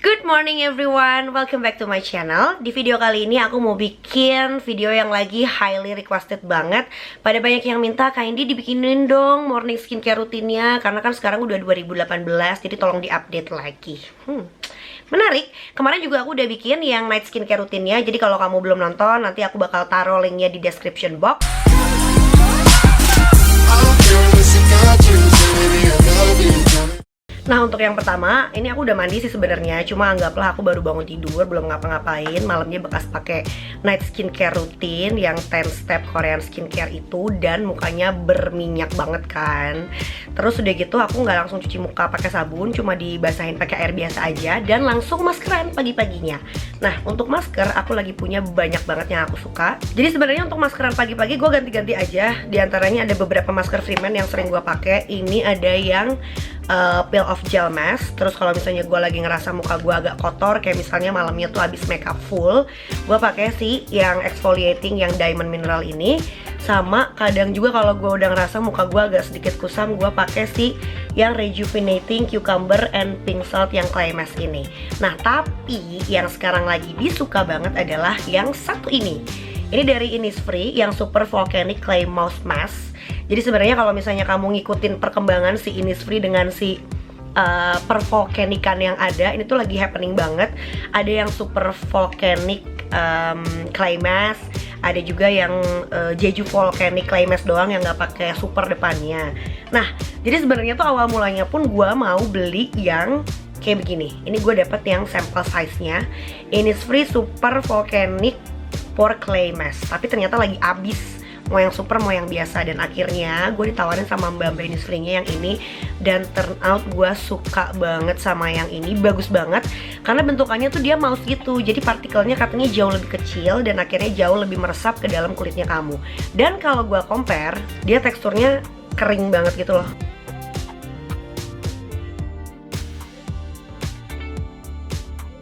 Good morning everyone, welcome back to my channel. Di video kali ini aku mau bikin video yang lagi highly requested banget. Pada banyak yang minta, Kak Indi dibikinin dong morning skincare rutinnya. Karena kan sekarang udah 2018, jadi tolong diupdate lagi. Menarik, kemarin juga aku udah bikin yang night skincare rutinnya. Jadi kalau kamu belum nonton, nanti aku bakal taruh linknya di description box. Nah, untuk yang pertama, ini aku udah mandi sih sebenarnya. Cuma anggaplah aku baru bangun tidur, belum ngapa-ngapain. Malamnya bekas pakai night skincare rutin yang 10 step Korean skincare itu, dan mukanya berminyak banget kan. Terus udah gitu aku nggak langsung cuci muka pakai sabun, cuma dibasahin pakai air biasa aja dan langsung maskeran pagi-paginya. Nah, untuk masker aku lagi punya banyak banget yang aku suka. Jadi sebenarnya untuk maskeran pagi-pagi gue ganti-ganti aja. Di antaranya ada beberapa masker Freeman yang sering gue pakai. Ini ada yang peel off gel mask. Terus kalau misalnya gue lagi ngerasa muka gue agak kotor, kayak misalnya malamnya tuh habis makeup full, gue pakai sih yang exfoliating yang diamond mineral ini. Sama kadang juga kalau gue udah ngerasa muka gue agak sedikit kusam, gue pakai sih yang rejuvenating cucumber and pink salt yang clay mask ini. Nah, tapi yang sekarang lagi disuka banget adalah yang satu ini. Ini dari Innisfree yang super volcanic clay mouth mask. Jadi sebenarnya kalau misalnya kamu ngikutin perkembangan si Innisfree dengan si pervolcanican yang ada, ini tuh lagi happening banget. Ada yang super volcanic clay mask, ada juga yang Jeju volcanic clay mask doang yang nggak pakai super depannya. Nah, jadi sebenarnya tuh awal mulanya pun gue mau beli yang kayak begini. Ini gue dapet yang sample size-nya Innisfree super volcanic pore clay mask, tapi ternyata lagi abis, mau yang super mau yang biasa. Dan akhirnya gue ditawarin sama mbak Innisfree-nya yang ini, dan turn out gue suka banget sama yang ini. Bagus banget karena bentukannya tuh dia mouse gitu, jadi partikelnya katanya jauh lebih kecil dan akhirnya jauh lebih meresap ke dalam kulitnya kamu. Dan kalau gue compare, dia teksturnya kering banget gitu loh.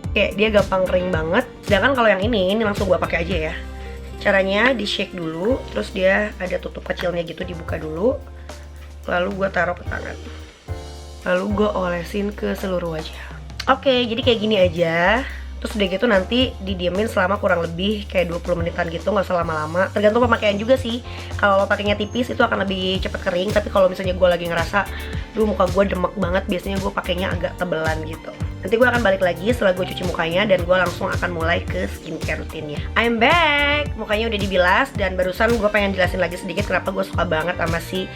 Kayak dia gampang kering banget. Sedangkan kalau yang ini langsung gue pakai aja ya. Caranya di shake dulu, terus dia ada tutup kecilnya gitu, dibuka dulu, lalu gue taruh ke tangan, lalu gue olesin ke seluruh wajah. Oke, jadi kayak gini aja. Terus udah gitu nanti didiemin selama kurang lebih kayak 20 menitan gitu, nggak usah lama-lama. Tergantung pemakaian juga sih. Kalau lo pakainya tipis itu akan lebih cepet kering. Tapi kalau misalnya gue lagi ngerasa, duh muka gue demek banget, biasanya gue pakainya agak tebelan gitu. Nanti gue akan balik lagi setelah gue cuci mukanya dan gue langsung akan mulai ke skincare rutinnya. I'm back! Mukanya udah dibilas dan barusan gue pengen jelasin lagi sedikit kenapa gue suka banget sama si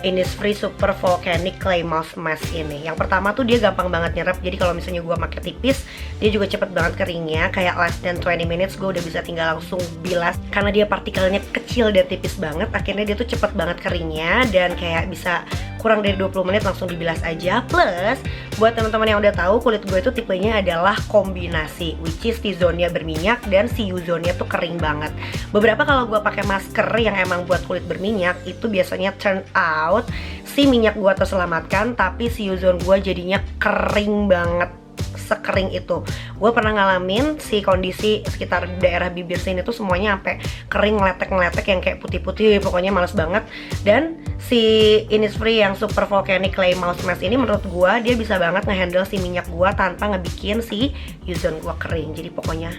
Innisfree Super Volcanic Clay Mouth Mask ini. Yang pertama tuh dia gampang banget nyerap. Jadi kalau misalnya gue pakai tipis, dia juga cepet banget keringnya. Kayak less than 20 minutes gue udah bisa tinggal langsung bilas. Karena dia partikelnya kecil dan tipis banget, akhirnya dia tuh cepet banget keringnya. Dan kayak bisa kurang dari 20 menit langsung dibilas aja. Plus, buat teman-teman yang udah tahu, kulit gue itu tipenya adalah kombinasi, which is T-zone-nya berminyak dan si U-zone-nya tuh kering banget. Beberapa kalau gue pakai masker yang emang buat kulit berminyak, itu biasanya turn out si minyak gue terselamatkan, tapi si U-zone gue jadinya kering banget. Sekering itu. Gue pernah ngalamin si kondisi sekitar daerah bibir sini tuh semuanya sampai kering, ngeletek-ngeletek yang kayak putih-putih, pokoknya males banget. Dan si Innisfree yang Super Volcanic Clay Mouth Mask ini menurut gue dia bisa banget ngehandle si minyak gue tanpa ngebikin si U-zone gue kering. Jadi pokoknya.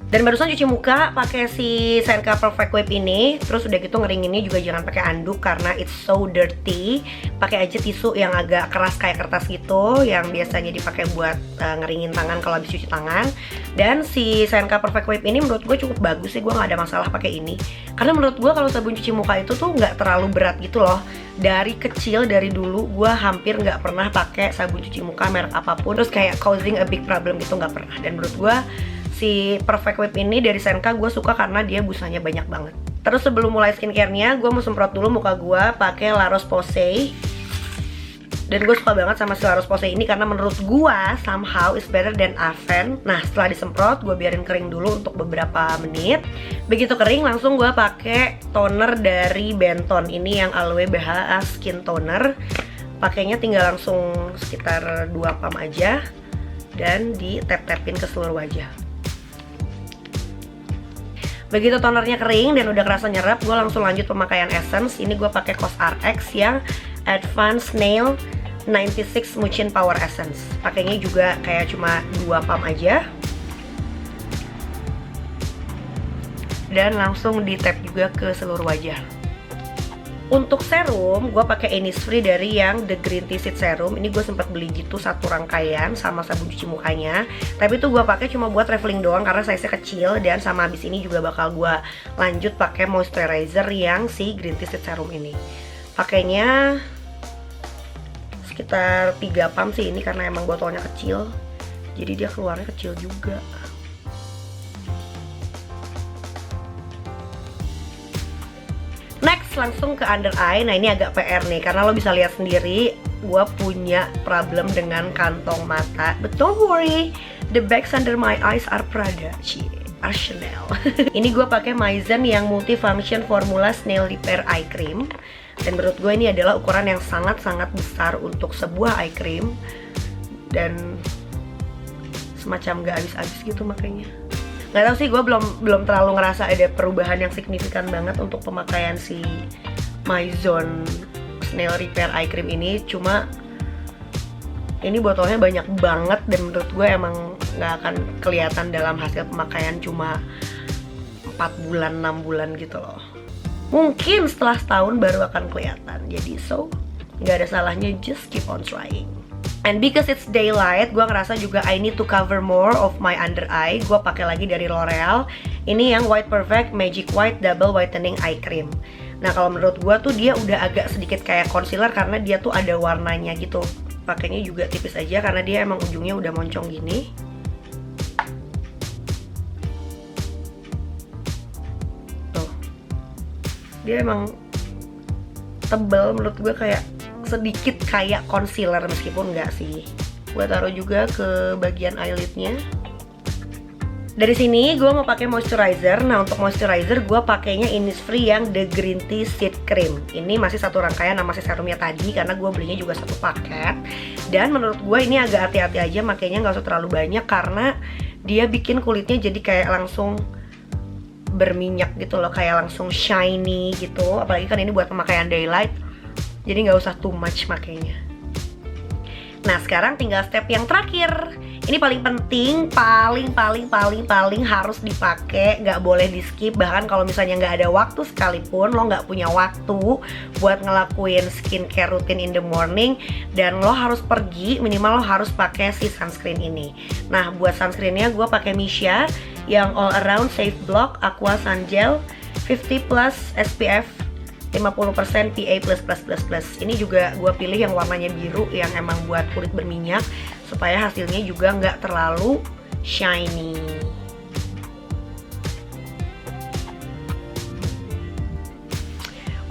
Dan barusan cuci muka pakai si Senka Perfect Whip ini. Terus udah gitu ngeringinnya juga jangan pakai anduk karena it's so dirty. Pakai aja tisu yang agak keras kayak kertas gitu, yang biasanya dipakai buat ngeringin tangan kalau habis cuci tangan. Dan si Senka Perfect Whip ini menurut gue cukup bagus sih, gue nggak ada masalah pakai ini. Karena menurut gue kalau sabun cuci muka itu tuh nggak terlalu berat gitu loh. Dari kecil, dari dulu gue hampir nggak pernah pakai sabun cuci muka merek apapun terus kayak causing a big problem gitu, nggak pernah. Dan menurut gue si Perfect Whip ini dari Senka gue suka karena dia busanya banyak banget. Terus sebelum mulai skincare-nya, gue mau semprot dulu muka gue pakai La Roche-Posay. Dan gue suka banget sama si La Roche-Posay ini karena menurut gue somehow is better than Avène. Nah, setelah disemprot, gue biarin kering dulu untuk beberapa menit. Begitu kering, langsung gue pakai toner dari Benton. Ini yang Aloe BHA Skin Toner. Pakainya tinggal langsung sekitar 2 pump aja dan di tap-tapin ke seluruh wajah. Begitu tonernya kering dan udah kerasa nyerap, gue langsung lanjut pemakaian essence. Ini gue pakai COSRX yang Advanced Nail 96 Mucin Power Essence. Pakainya juga kayak cuma 2 pump aja. Dan langsung di tap juga ke seluruh wajah. Untuk serum, gue pakai Innisfree dari yang The Green Tea Seed Serum. Ini gue sempat beli gitu satu rangkaian sama sabun cuci mukanya. Tapi itu gue pakai cuma buat traveling doang karena size-nya kecil. Dan sama habis ini juga bakal gue lanjut pakai moisturizer yang si Green Tea Seed Serum ini. Pakainya sekitar 3 pump sih ini karena emang botolnya kecil. Jadi dia keluarnya kecil juga. Next langsung ke under eye. Nah ini agak PR nih karena lo bisa lihat sendiri gue punya problem dengan kantong mata. But don't worry, the bags under my eyes are Prada, are Chanel. Ini gue pakai Maizen yang multifunction formula snail repair eye cream. Dan menurut gue ini adalah ukuran yang sangat-sangat besar untuk sebuah eye cream. Dan semacam gak habis-habis gitu makanya. Nggak tahu sih, gue belum terlalu ngerasa ada perubahan yang signifikan banget untuk pemakaian si Maizen Snail Repair Eye Cream ini. Cuma ini botolnya banyak banget dan menurut gue emang nggak akan kelihatan dalam hasil pemakaian cuma 4 bulan, 6 bulan gitu loh. Mungkin setelah setahun baru akan kelihatan. Jadi nggak ada salahnya, just keep on trying. And because it's daylight, gue ngerasa juga I need to cover more of my under eye. Gue pakai lagi dari L'Oreal. Ini yang White Perfect Magic White Double Whitening Eye Cream. Nah kalau menurut gue tuh dia udah agak sedikit kayak concealer karena dia tuh ada warnanya gitu. Pakainya juga tipis aja karena dia emang ujungnya udah moncong gini. Tuh, dia emang tebel, menurut gue kayak sedikit kayak concealer meskipun enggak sih. Gue taruh juga ke bagian eyelidnya. Dari sini gue mau pakai moisturizer. Nah untuk moisturizer gue pakainya Innisfree yang The Green Tea Seed Cream. Ini masih satu rangkaian sama si serumnya tadi karena gue belinya juga satu paket. Dan menurut gue ini agak hati-hati aja makanya nggak usah terlalu banyak karena dia bikin kulitnya jadi kayak langsung berminyak gitu loh, kayak langsung shiny gitu. Apalagi kan ini buat pemakaian daylight. Jadi nggak usah too much makanya. Nah sekarang tinggal step yang terakhir. Ini paling penting, paling harus dipakai, nggak boleh di skip. Bahkan kalau misalnya nggak ada waktu sekalipun, lo nggak punya waktu buat ngelakuin skincare rutin in the morning, dan lo harus pergi, minimal lo harus pakai si sunscreen ini. Nah buat sunscreennya gue pakai Missha yang All Around Safe Block Aqua Sun Gel 50 plus SPF 50% PA++++. Ini juga gue pilih yang warnanya biru yang emang buat kulit berminyak supaya hasilnya juga nggak terlalu shiny.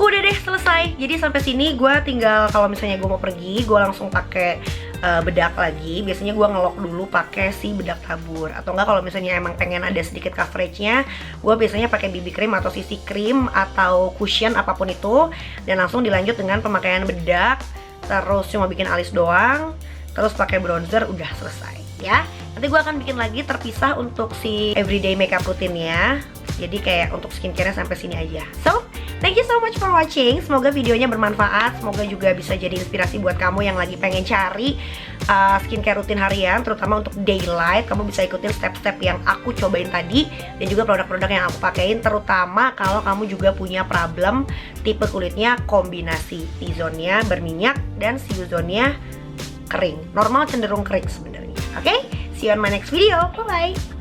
Udah deh selesai. Jadi sampai sini gue tinggal kalau misalnya gue mau pergi, gue langsung pakai bedak lagi. Biasanya gue ngelok dulu pakai si bedak tabur. Atau enggak kalau misalnya emang pengen ada sedikit coveragenya, gue biasanya pakai BB cream atau CC cream atau cushion apapun itu. Dan langsung dilanjut dengan pemakaian bedak. Terus cuma bikin alis doang. Terus pakai bronzer, udah selesai ya. Nanti gue akan bikin lagi terpisah untuk si everyday makeup rutinnya. Jadi kayak untuk skincare-nya sampai sini aja. So, thank you so much for watching. Semoga videonya bermanfaat. Semoga juga bisa jadi inspirasi buat kamu yang lagi pengen cari skincare rutin harian, terutama untuk daylight. Kamu bisa ikutin step-step yang aku cobain tadi, dan juga produk-produk yang aku pakein, terutama kalau kamu juga punya problem tipe kulitnya kombinasi T-zone-nya berminyak dan C zone-nya kering. Normal cenderung kering sebenarnya. Oke? See you on my next video. Bye-bye.